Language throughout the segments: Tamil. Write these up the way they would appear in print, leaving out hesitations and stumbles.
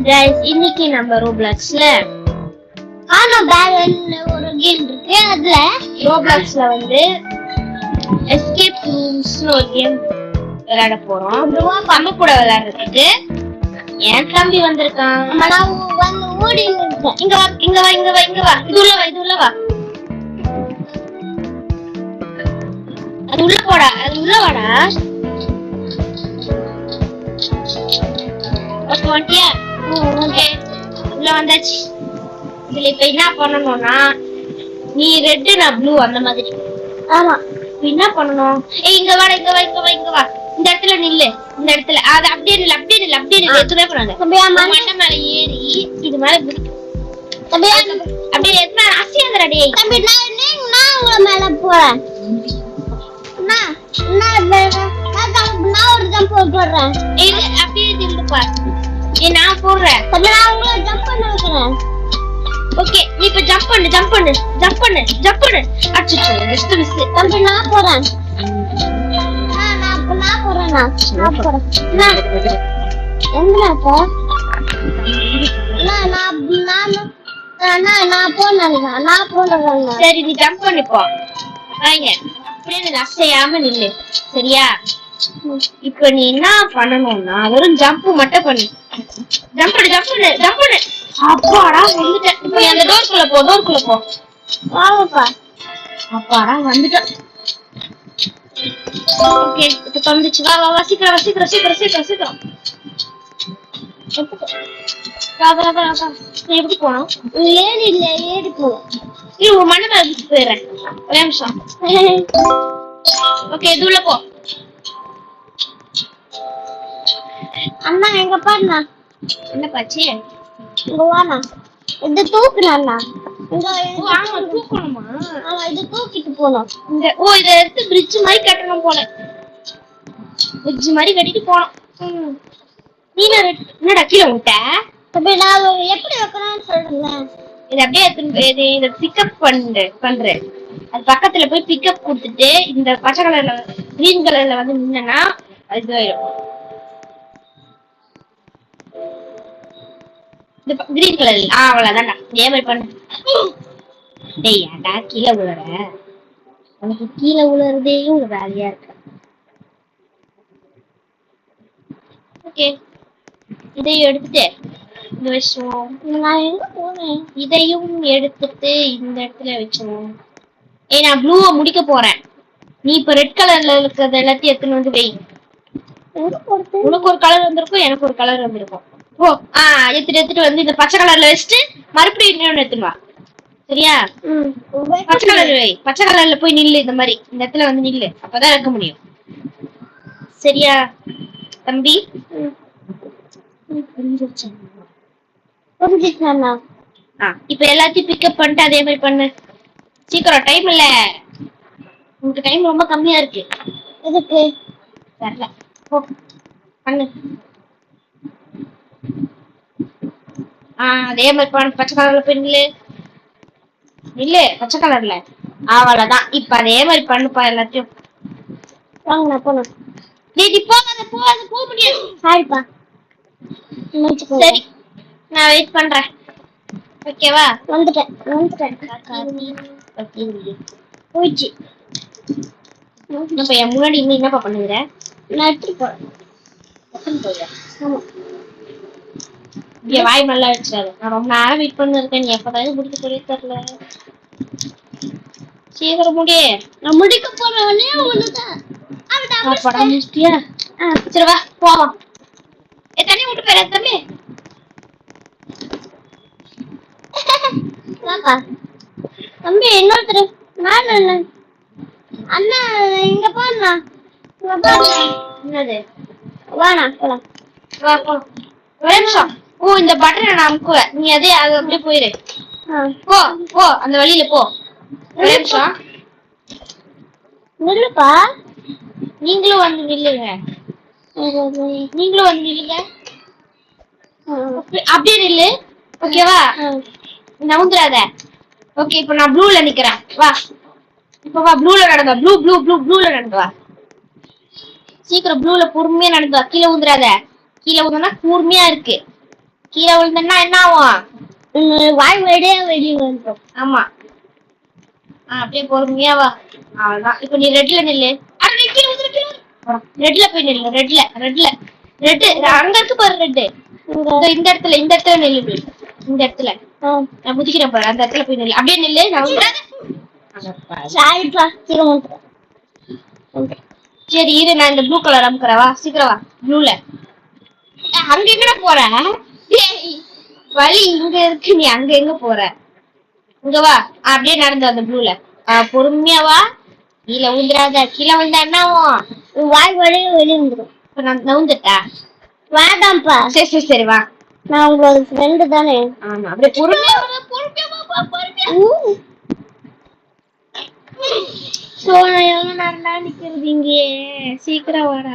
guys, இன்னைக்கு நம்ம ரோப்ளாக்ஸ்ல ஒரு கேம் இருக்கு. அதுல ரோப்ளாக்ஸ்ல வந்து எஸ்கேப் ரூம்ஸ்னு ஒரு கேம் விளையாட போறோம். நம்ம கூட விளையாடுறதுக்கு என் தம்பி வந்திருக்கான். ஓடி இங்க வா இங்க வா இங்க வா இங்க வா, இது உள்ள வா, இது உள்ள வா, அது உள்ள போடா, அது உள்ள வாடா. ஓகே, உள்ள வந்தாச்சு. இதுல இப்ப என்ன பண்ணணும்னா, நீ ரெட் நான் ப்ளூ அந்த மாதிரி. ஆமா, என்ன பண்ணணும்? இங்க வாடா, இங்க வா இங்க வா இங்க வா, இந்த இடத்துல நில்லு, இந்த இடத்துல. அது அப்படியே நில்லு, அப்படியே நில்லு, அப்படியே நில்லு. எதுவுமே பண்ணாத. மண்டை மேல ஏறி இது மேல அப்படியே எத்தனை ஆசையாங்கடா டேய். தம்பி நான் உங்க மேல போறேன். நான் ஒரு ஜம்ப் போடுறேன். இது அப்படியே நில்லுப்பா. நான் போடுறேன். நான் உங்களை ஜம்ப் பண்ண வைக்கிறேன். ஓகே, நீ இப்ப ஜம்ப் பண்ணு, ஜம்ப் பண்ணு, ஜம்ப் பண்ணு, ஜம்ப் பண்ணு. அச்சச்சோ, ஜஸ்ட் மிஸ். தம்பி நான் போறேன். நான் போறேன். நான் போறேன். எங்கடா நான் போறேன். சரி, நீ ஜம்ப் பண்ணி போ. வாங்க, அப்படியே நீ அசையாம நில்லு. சரியா? இப்ப நீ என்ன பண்ணணும்னா, வெறும் ஜம்ப் மட்டும் பண்ணு. ஜம்ப் பண்ணு, ஜம்ப் பண்ணு, ஜம்ப் பண்ணு. அப்பாடா வந்துட்டேன். இப்ப அந்த டோர்க்குள்ள போ, டோர்க்குள்ள போ. வாப்பா. அப்பாடா வந்துட்டேன். ஓகே, இப்ப வந்துச்சு. வா வா வா, சீக்கிரம் வா, சீக்கிரம் சீக்கிரம் சீக்கிரம் சீக்கிரம். வா வா வா வா. நீ எப்படி போனோம்? ஏறி இல்ல, ஏறி போ. இது உன் மண்ணை மேல வச்சு போயிடுறேன். ஒரே நிமிஷம். ஓகே, இது உள்ள போ. அண்ணா எங்க பாருண்ணா. என்ன பாச்சு? இங்க வாண்ணா. இது தூக்குண்ணா. ஆமா, தூக்கணுமா? ஆமா, இது தூக்கிட்டு போனோம். இந்த இதை எடுத்து பிரிட்ஜ் மாதிரி கட்டணும் போல. பிரிட்ஜ் மாதிரி கட்டிட்டு போனோம். நீ என்னடா கீழே விட்ட? நான் எப்படி வைக்கணும்னு சொல்றேன். இது அப்படியே இதை பிக்கப் பண்றேன். அது பக்கத்துல போய் பிக்கப் கொடுத்துட்டு இந்த பச்சை கலர்ல கிரீன் கலர்ல வந்து நின்னா இது கிரீன் கலர். அவ்வளவுதான்டா. இதே மாதிரி பண்ணு. டேய், ஏன்டா கீழே விழுற? உனக்கு கீழே விழுறதே ஒரு வேலையா இருக்கு. ஓகே, இதையும் எடுத்துட்டு இந்த வச்சுவோம். நான் எங்க போனேன்? இதையும் எடுத்துட்டு இந்த இடத்துல வச்சுவோம். நான் ப்ளூவை முடிக்க போறேன். நீ இப்ப ரெட் கலர்ல இருக்கிறது எல்லாத்தையும் எடுத்துன்னு வந்து வை. உனக்கு ஒரு கலர் வந்திருக்கும், எனக்கு ஒரு கலர் வந்திருக்கும். எடுத்துட்டு வந்து இந்த பச்சை கலர்ல வச்சுட்டு மறுபடியும் இன்னொன்னு எடுத்துவா. சரியா? பச்சை கலர் வை. பச்சை கலர்ல போய் நில்லு. இந்த மாதிரி இந்த இடத்துல வந்து நில்லு. அப்பதான் வைக்க முடியும். சரியா தம்பி? இப்ப எல்லாத்தையும் பிக்கப் பண்ணிட்டு அதே மாதிரி பண்ணு. சீக்கிரம், டைம் இல்ல. உனக்கு டைம் ரொம்ப கம்மியா இருக்கு. எதுக்கு தெரியல. பண்ணு. அதே மாதிரி பண்ணு. பச்சை கலர்ல போய் நில்லு. நில்லு பச்சை கலர்ல. அவ்வளவுதான். இப்ப அதே மாதிரி பண்ணுப்பா எல்லாத்தையும். வாங்க போனோம். நீ போகாத போக முடியாது. சாரிப்பா. சரி, நான் வெயிட் பண்றேன். ஓகேவா? வந்துட்டேன். போயிடுச்சு. என் முன்னாடி இன்னும் என்னப்பா பண்ணுங்கிற? நான் எடுத்துட்டு போறேன். வாய் நல்லா வச்சாரு. நான் ரொம்ப நேரம் வெயிட் பண்ணிருக்கேன். நீ எப்பதான் முடிக்க சொல்லி தரல. சீக்கிரம் முடி. நான் முடிக்க போறேன். படம் முடிச்சிட்டியா? சரி வா போவோம். தண்ணி விட்டு போயிட தம்பி. தம்பி இன்னொருத்தர் மேல அண்ணா இங்க பாருண்ணா. என்னது? வாண்ணா போலாம். வா போலாம். ஒரே நிமிஷம். இந்த பட்டனை நான் அமுக்குவேன். நீ அது அப்படியே போயிரு. போ போ, அந்த வழியில போ. ஒரே நிமிஷம் நில்லுப்பா. நீங்களும் வந்து நில்லுங்க. நீங்களும் வந்து நில்லுங்க. அப்படியே நில்லு. ஓகேவா? நவுந்துடாத. ஓகே, இப்ப நான் ப்ளூல நிக்கிறேன். வா இப்ப வா, ப்ளூல நடந்து வா. ப்ளூல நடந்து வா. சீக்கிரம் ப்ளூல பொறுமையா நடந்து வா. கீழே ஊந்துடாத. கீழே ஊதுனா கூர்மையா இருக்கு. கீழே விழுந்தா என்ன ஆகும்? வாய் வழியா வெளியே வந்துடும். ஆமா அப்படியே பொறுமையா வா. அவ்வளவுதான். இப்ப நீ ரெட்ல நில்லு. ரெட்ல போய் நில்லு. ரெட் அங்க இருக்கு பாரு. ரெட் இந்த இடத்துல நில்லு. இந்த இடத்துல நான் முதிக்கிறேன் பாரு. அந்த இடத்துல போய் நில்லு. அப்படியே நில்லு. சரி இரு, நான் இந்த ப்ளூ கலர் அமுக்குறவா. சீக்கிரம் வா. ப்ளூல அங்க எங்கடா போற? வழி இங்க இருக்கு, நீ அங்க எங்க போற? இங்க வா. அப்படியே நடந்து அந்த ப்ளூல பொறுமையா வா. கீழே விழுந்துடாத. கீழே விழுந்தா என்ன ஆகும்? வாய் வழியே வெளியே வந்துடும். இப்ப நான் நவுந்துட்டா வேண்டாம்ப்பா. சரி வா. நான் உங்களோட ஃப்ரெண்டு தானே. ஆமா அப்படியே பொறுமையா எவ்வளவு நேரம்டா நிக்கிறது இங்கே? சீக்கிரம் வர.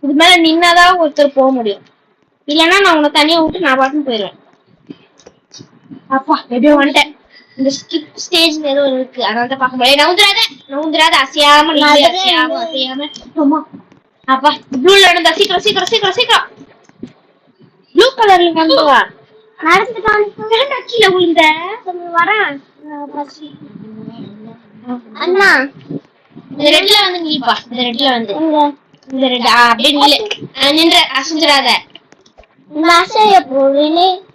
இது மேல நின்னாதான் ஒருத்தர் போக முடியும். இல்லன்னா நான் உன்னை தனியா விட்டு நான் பாட்டுன்னு போயிடுவேன். அப்பா எப்படியோ வந்துட்டேன். இந்த ஸ்கிப் ஸ்டேஜ் ஏதோ இருக்கு, அதனால தான் பார்க்க முடியாது. நவுந்துராத அசையாம அசையாம. அப்பா ப்ளூல நடந்தா. சீக்கிரம் ப்ளூ கலர்ல நடந்துவா. நடந்துட்டான். கீழே விழுந்த வரேன். அண்ணா இந்த ரெட்ல வந்து நில்லுப்பா. இந்த ரெட் அப்படியே நின்ற அசைஞ்சிடாத.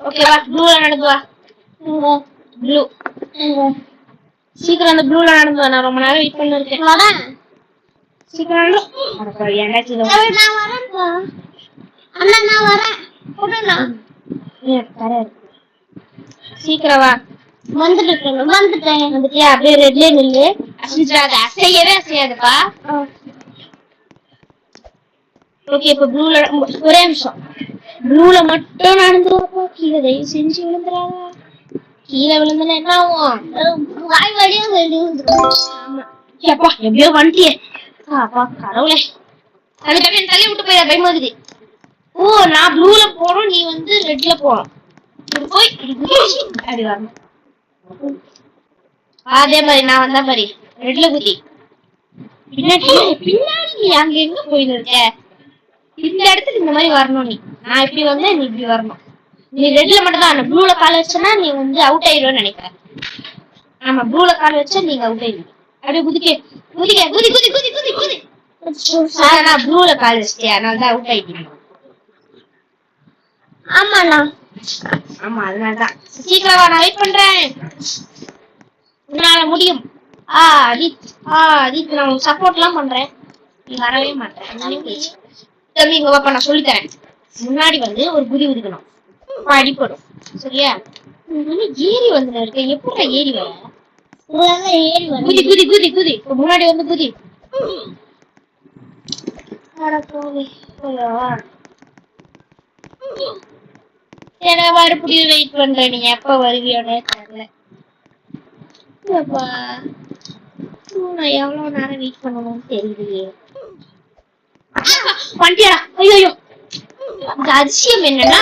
ஓகேவா? ப்ளூல நடந்து வா. ப்ளூ சீக்கிரம் அந்த ப்ளூல நடந்து வா. நான் ரொம்ப நேரம் வெயிட் பண்ணிருக்கேன். சீக்கிரம் சீக்கிரம் வா. வந்துட்டியா? அப்படியே ரெட்ல நில்லு. அசையவே அசையாதுப்பா. ஓகே இப்ப ப்ளூல ஒரே நிமிஷம். ப்ளூல மட்டும் நடந்து வரப்போ. கீழே தயவு செஞ்சு விழுந்துடாத. கீழே விழுந்தா என்ன ஆகும்? வாய் வழியா வெளியே வந்துடும். ஆமா அப்பா எப்படியோ வந்துட்டியே. அப்பா கடவுளே. அந்த தள்ளி விட்டு போய் பயமாகுது. ஓ நான் ப்ளூல போறோம், நீ வந்து ரெட்ல போறோம். போய் அப்படி வரணும். அதே மாதிரி நான் வந்தா மாதிரி ரெட்ல குதி. பின்னாடி நீ அங்க எங்க போயின்னு இருக்க? இந்த இடத்துக்கு இந்த மாதிரி வரணும். நான் இப்படி வந்தேன், நீ இப்படி வரணும். நீ ரெட்ல மட்டும் தான். ப்ளூல கால் வச்சனா நீ வந்து அவுட் ஆயிடுவேன்னு நினைக்கிறேன். ஆமா ப்ளூல கால் வச்சா நீங்க அவுட் ஆயிடுவீங்க. அப்படியே குதி. நான் ப்ளூல கால் வச்சிட்டேன், அதனால தான் அவுட் ஆயிட்டீங்க. ஆமா அதனாலதான். சீக்கிரம் வா, நான் வெயிட் பண்றேன். உன்னால முடியும். அதித் நான் உனக்கு சப்போர்ட் எல்லாம் பண்றேன். நீ வரவே மாட்டேன். தம்பி இங்க பாப்பா, நான் சொல்லித்தரேன். முன்னாடி வந்து ஒரு குதி உதிக்கணும். அடிப்படும். சரியா? ஏறி வந்து இருக்க. எப்படி ஏறி வர? குதி. இப்ப முன்னாடி வந்து குதி. மறுபடியும் வெயிட் பண்ற. நீ எப்ப வருவியோன்னு தெரியல. நான் எவ்வளவு நேரம் வெயிட் பண்ணணும்னு தெரியலையே. வண்டியா? ஐயோ அந்த அதிசயம் என்னன்னா,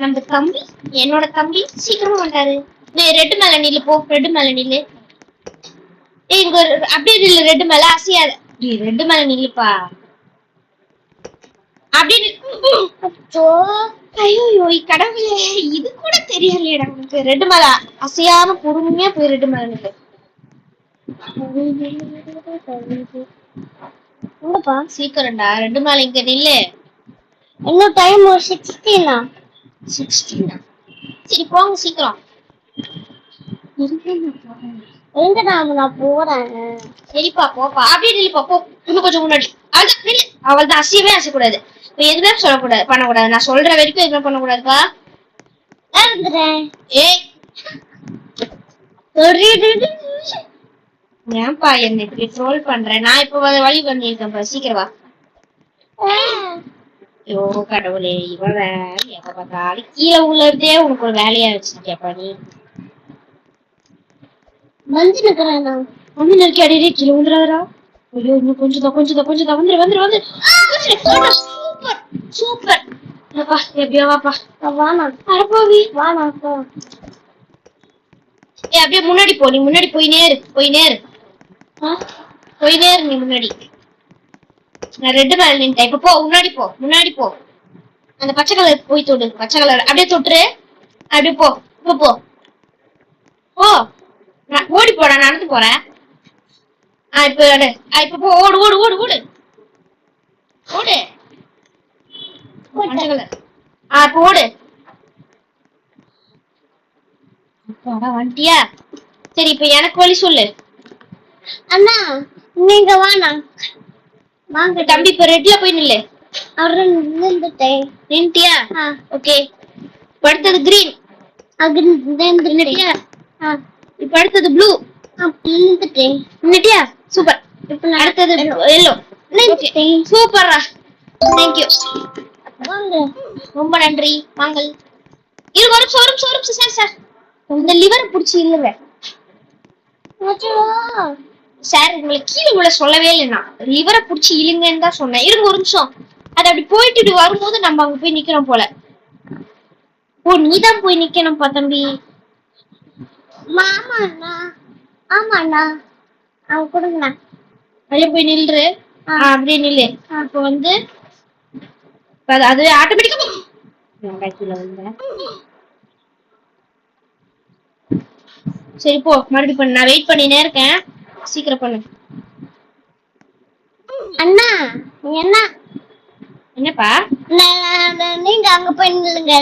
நம்ம தம்பி, என்னோட தம்பி சீக்கிரமா வந்தாரு. ரெட்டு மேல நில்லு போ. ரெட்டு மேல நில்லு. இங்க அப்படியே நில்லு. ரெட்டு மேல அசையாத. ரெட்டு மேல நில்லுப்பா. அப்படி ஐயோ கடவுளே, இது கூட தெரியலையடா உனக்கு. ரெட்டு மேல அசையாம பொறுமையா போய் ரெட்டு மேல நில்லு. சீக்கிரம்டா. ரெட்டு மேல இங்க நில்லு. இன்னும் டைம் 16. சரி போங்க சீக்கிரம். நான் போறேன். சரிப்பா போப்பா. அப்படியே நில்லுப்பா. போ இன்னும் கொஞ்சம் முன்னாடி. அவள் தான் அசையவே அசைக்கூடாது. எதுவுமே சொல்லக்கூடாது, பண்ணக்கூடாது. நான் சொல்ற வரைக்கும் எதுவுமே பண்ணக்கூடாதுப்பா. ஏன்பா என்ன இப்படி ட்ரோல் பண்றேன்? நான் இப்ப வழி பண்ணிருக்கேன். சீக்கிரம் வா. ஐயோ கடவுளே, இவ வேற எப்ப பார்த்தாலும் கீழே உள்ளதே உனக்கு ஒரு வேலையா வச்சிருக்கியாப்பா நீ. அடியே கீழே வந்துடாதா. ஐயோ இன்னும் கொஞ்சம் வந்து சூப்பர். எப்படியோ வாப்பா. அடப்பாவி. அப்படியே முன்னாடி போ. நீ முன்னாடி போயினே இரு. நீ முன்னாடி. நான் ரெட்டு மேல நின்ட்டேன். இப்ப போ. முன்னாடி போ. அந்த பச்சை கலர் போய் தொடு. பச்சை கலர் அப்படியே தொட்டுரு. அப்படியே போ. இப்ப போ. ஓ ஓடி போடா, நடந்து போறேன். இப்ப போ. ஓடு ஓடு ஓடு ஓடு ஓடு. பச்சை கலர். இப்ப ஓடு. வந்துட்டியா? சரி, இப்ப எனக்கு வழி சொல்லு. அண்ணா நீங்க வாண்ணா. வாங்க தம்பி, இப்ப ரெட்ல போய் நில்லு. அவரு நின்றுட்டேன். நின்ட்டியா? ஓகே. இப்ப அடுத்தது கிரீன். நின்னுட்டியா? இப்ப அடுத்தது ப்ளூ. நின்றுட்டேன். நின்னுட்டியா? சூப்பர். இப்ப அடுத்தது எல்லோ. சூப்பர்ரா. தேங்க்யூ. வாங்க. ரொம்ப நன்றி. வாங்கள். இரு, ஒரு நிமிஷம் சார் சார். இந்த லிவர் புடிச்சு இல்லைங்க சார். உங்களுக்கு கீழே உள்ள சொல்லவே இல்லைன்னா லிவரை புடிச்சு இழுங்கன்னு தான் சொன்னேன். இருங்க ஒரு நிமிஷம். அது அப்படி போயிட்டு இப்படி வரும்போது நம்ம அங்க போய் நிக்கிறோம் போல. ஓ, நீதான் போய் நிக்கணும்ப்பா தம்பி. ஆமாண்ணா. ஆமாண்ணா. அவன் கொடுங்கண்ணா. அப்படியே போய் நில்று. அப்படியே நில்லு. இப்போ வந்து அது ஆட்டோமேட்டிக்கா சரி போ, மறுபடியும் பண்ணு. நான் வெயிட் பண்ணினே இருக்கேன். சீக்கிரம் பண்ணு. அண்ணா என்ன என்னப்பா? நீங்க அங்க போய் நில்லுங்க.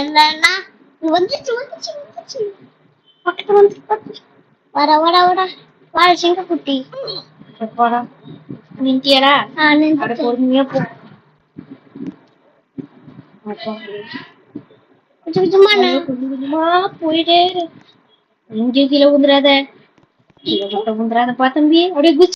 வந்துச்சு. பக்கத்துல வந்து வர வர வர வர சிங்கக்குட்டி. போடா. நின்ட்டியாடா? நின்று பொறுமையா போ. கொஞ்சமா போயிட்டே. எங்கேயும் கீழே ஊந்துடாத. கீழே மட்டும் ஊந்துடாதப்பா தம்பி. அப்படியே